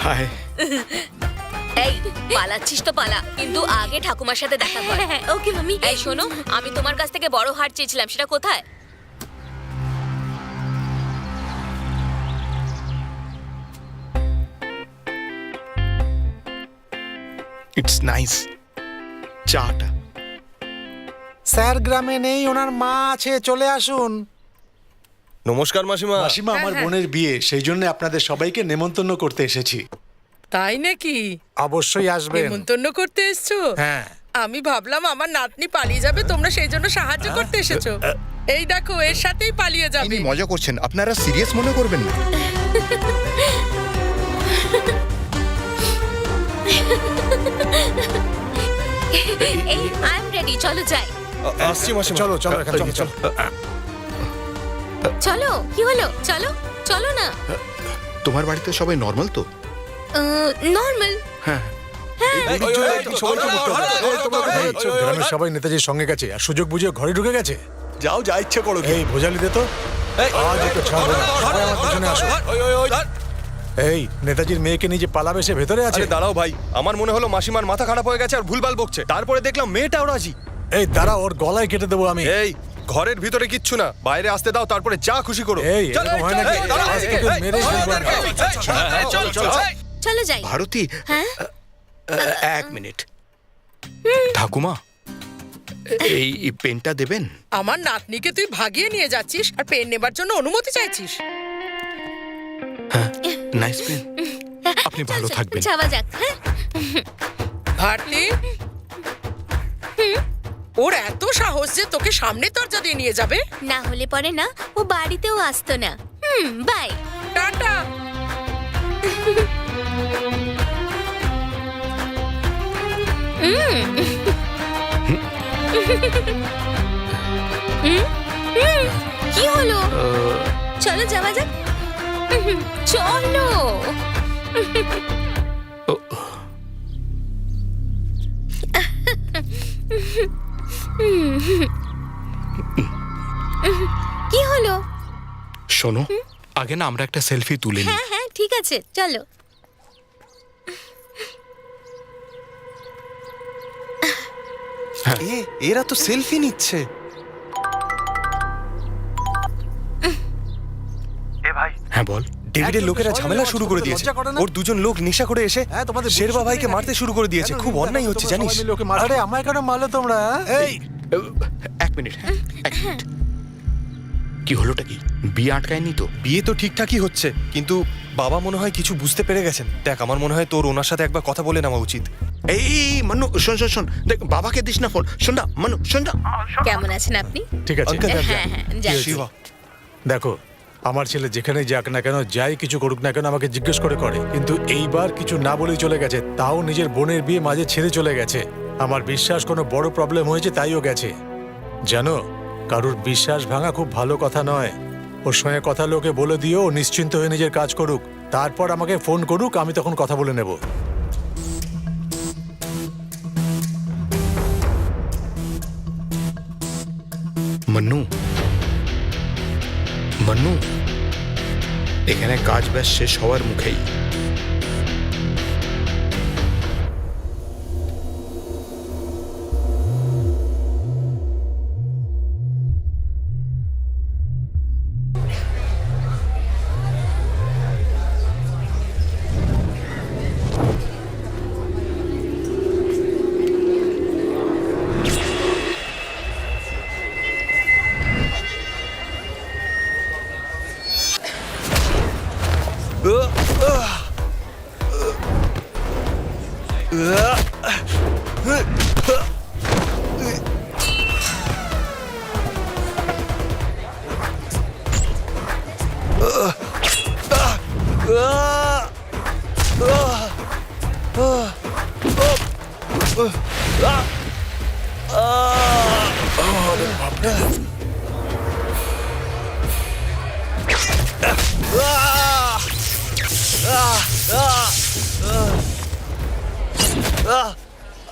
High. এই পালাচ্ছিস তো পালা, কিন্তু আগে ঠাকুমার সাথে দেখা কর। ওকে মামি। এই শোনো, আমি তোমার কাছ থেকে বড় হার চেয়েছিলাম, সেটা কোথায়? It's nice. চাটা স্যার গ্রামে নেই, ওনার মা আছে, চলে আসুন। নমস্কার মাসিমা। মাসিমা, আমার বোনের বিয়ে, সেই জন্য আপনাদের সবাইকে নেমন্তন্ন করতে এসেছি। তাই নাকি? অবশ্যই আসবেন। নেমন্তন্ন করতে এসছো? হ্যাঁ। আমি ভাবলাম আমার নাতনি পালিয়ে যাবে, তোমরা সেই জন্য সাহায্য করতে এসেছো। এই দেখো, এর সাথেই পালিয়ে যাবে। ইনি মজা করছেন, আপনারা সিরিয়াস মনে করবেন না। এই আই এম রেডি, চলো যাই। আসছি মাসিমা। চলো চলো, এখানে চলো চলো। চলো, কি হলো? চলো চলো না। তোমার বাড়িতে সবাই নর্মাল তো? নর্মাল। হ্যাঁ। গ্রামের সবাই নেতাজির সঙ্গে গেছে, আর সুযোগ বুঝে ঘরে ঢুকে গেছে। যাও, যা ইচ্ছে করো। এই ভোজালি দে তো। আজ একটু ছাড়বো না, সবাই আমার পিছনে আসো। এই নেতাজির মেয়েকে নিয়ে যে পালাবে, সে ভেতরে আছে। আরে দাঁড়াও ভাই, আমার মনে হলো মাসিমার মাথা খারাপ হয়ে গেছে আর ভুলভাল বকছে। তারপরে দেখলাম মেয়েটাও রাজি। এই দাঁড়া, ওর গলায় কেটে দেবো আমি। এই ঘরের ভিতরে কিচ্ছু না, বাইরে আসতে দাও, তারপরে যা খুশি করো। এই এরকম হয় নাকি? আজ তোকে মেরে ফেলবো আমি। চলো যাই। ভারতী, হ্যাঁ? এক মিনিট। ঠাকুমা, এই পেনটা দেবেন? আমার নাতনিকে তুই ভাগিয়ে নিয়ে যাচ্ছিস আর পেন নেবার জন্য অনুমতি চাইছিস? Nice pen. আপনি ভালো থাকবেন। যাওয়া যাক। হ্যাঁ, ভারতী, ওর এত সাহস যে তোকে সামনে দরজা দিয়ে নিয়ে যাবে। না হলে পরে না, ও বাড়িতেও আসতো না। বাই। টাটা। কি হলো? চলো যাওয়া যাক। চলো। কি হলো? শোনো, আগে না আমরা একটা সেলফি তুলে নিই। হ্যাঁ হ্যাঁ, ঠিক আছে, চলো। এরা তো সেলফি নিচ্ছে। হ্যাঁ বল। ডেভিডের লোকেরা ঝামেলা শুরু করে দিয়েছে। ওর দুজন লোক নেশা করে এসে শেরবা ভাইকে মারতে শুরু করে দিয়েছে। খুব অন্যায় হচ্ছে জানিস। আরে আমায় কেন মারলো তোমরা? এই এক মিনিট, হ্যাঁ এক মিনিট। কি হলোটা কি? বিয়ে আটকায়নি তো? বিয়ে তো ঠিকঠাকই হচ্ছে, কিন্তু বাবা মনে হয় কিছু বুঝতে পেরে গেছেন। দেখ, আমার মনে হয় তোর ওনার সাথে একবার কথা বলে নেওয়া উচিত। এই মানু, শোন শোন শোন, দেখ বাবাকে দিস না ফোন। শোন না মানু, শোন না। কেমন আছেন আপনি? ঠিক আছে। আঙ্কেল, হ্যাঁ হ্যাঁ, যাই। শিবা, দেখো, আমার ছেলে যেখানেই যাক না কেন, যাই কিছু করুক না কেন, আমাকে জিজ্ঞেস করে, কিন্তু এইবার কিছু না বলেই চলে গেছে। তাও নিজের বোনের বিয়ে মাঝে ছেড়ে চলে গেছে। আমার বিশ্বাস কোনো বড় প্রবলেম হয়েছে, তাইও গেছে। জানো, কারুর বিশ্বাস ভাঙা খুব ভালো কথা নয়। ওর সঙ্গে কথা লোকে বলে দিও, ও নিশ্চিন্ত হয়ে নিজের কাজ করুক, তারপর আমাকে ফোন করুক, আমি তখন কথা বলে নেব। মান্নু, মান্নু, এখানে কাজ ব্যাস শেষ হওয়ার মুখেই।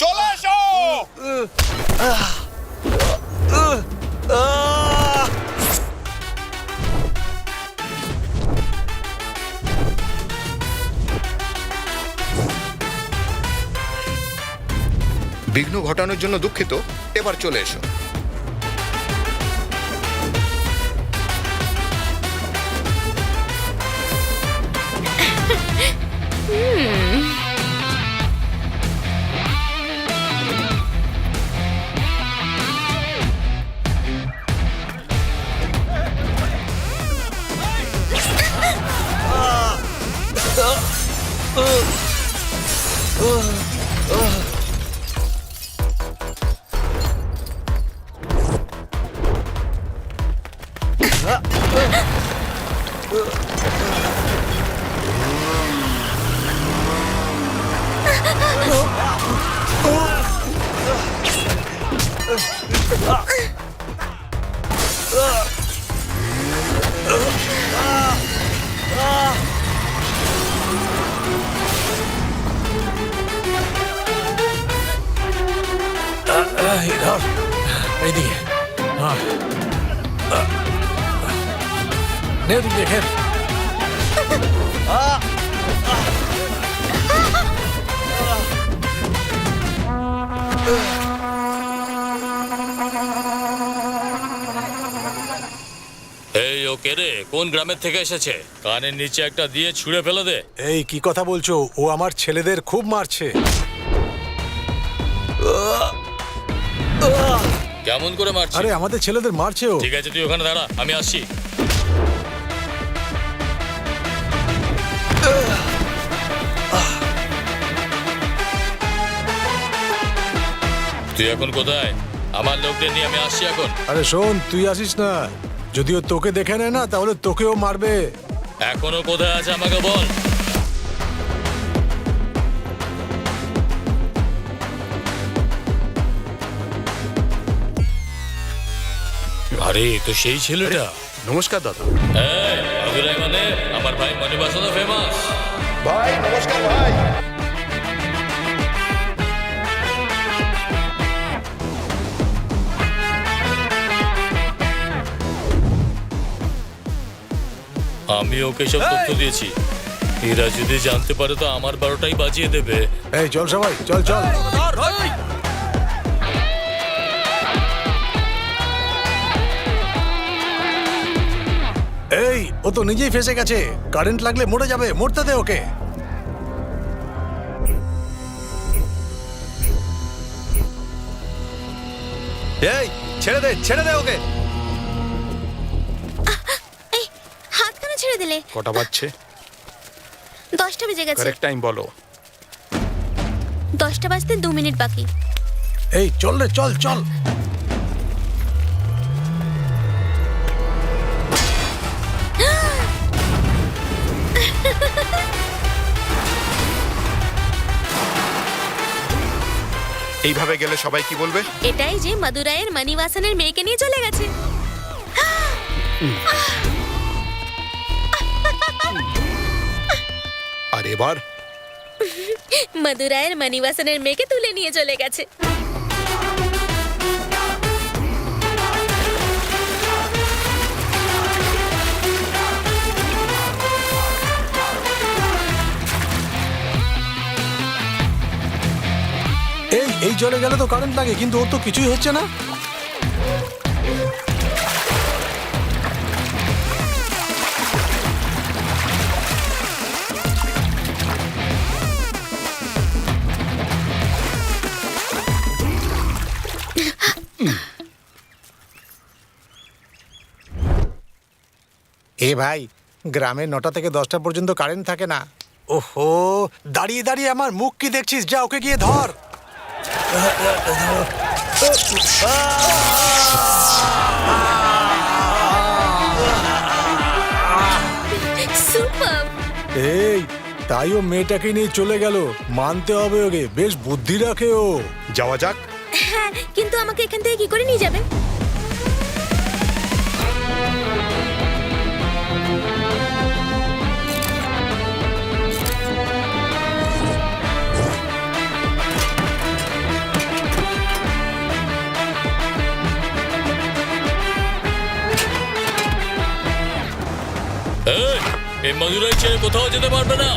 চলে এসো। বিঘ্ন ঘটানোর জন্য দুঃখিত, এবার চলে এসো। এই ধর, এইদিকে নে, তুই দেখেন। এই ওকে রে, কোন গ্রামের থেকে এসেছে? কানের নিচে একটা দিয়ে ছুঁড়ে ফেলে দে। এই কি কথা বলছো? ও আমার ছেলেদের খুব মারছে। কেমন করে মারছিস? আরে আমাদের ছেলেদের মারছে ও। ঠিক আছে, তুই ওখানে দাঁড়া, আমি আসছি। তুই এখন কোথায়? আমার লোকদের নিয়ে আমি আসছি এখন। আরে শোন, তুই আসিস না। যদিও তোকে দেখে নেয় না তাহলে তোকেও মারবে। এখনো কোথায় আছে আমাকে বল। আরে তো সেই ছেলেটা। নমস্কার দাদা। এই মধুরাই মানে আমার ভাই মণিবাসন ফেমাস। ভাই নমস্কার ভাই। আমি ওকে সব তথ্য দিয়েছি। এরা যদি জানতে পারে তো আমার 12টাই বাজিয়ে দেবে। এই চল সবাই, চল চল। এই ও তো নিজেই ফেসে গেছে। কারেন্ট লাগলে মরে যাবে, মরতে দে ওকে। এই ছেড়ে দে ওকে। এই হাত কেন ছেড়ে দিলে? কটা বাজছে? 10টা বেজে গেছে। কারেক্ট টাইম বলো। 10টা বাজতে 2 মিনিট বাকি। এই চল রে, চল চল। এইভাবে গেলে সবাই কি বলবে? এটাই যে মাদুরাইয়ের মণিবাসনের মেয়েকে নিয়ে চলে গেছে। আর এবার মাদুরাইয়ের মণিবাসনের মেয়েকে তুলে নিয়ে চলে গেছে। এই জলে গেলে তো কারেন্ট লাগে, কিন্তু ওর তো কিছুই হচ্ছে না। এ ভাই, গ্রামে 9টা থেকে 10টা পর্যন্ত কারেন্ট থাকে না। ওহো, দাঁড়িয়ে দাঁড়িয়ে আমার মুখ কি দেখছিস? যা ওকে গিয়ে ধর। সুপার। এই তাই ও মেয়েটাকে নিয়ে চলে গেল। মানতে হবে ওকে, বেশ বুদ্ধি রাখে ও। যাওয়া যাক। হ্যাঁ, কিন্তু আমাকে এখান থেকে কি করে নিয়ে যাবেন? এই মধুরাই ছেড়ে কোথাও যেতে পারবে না।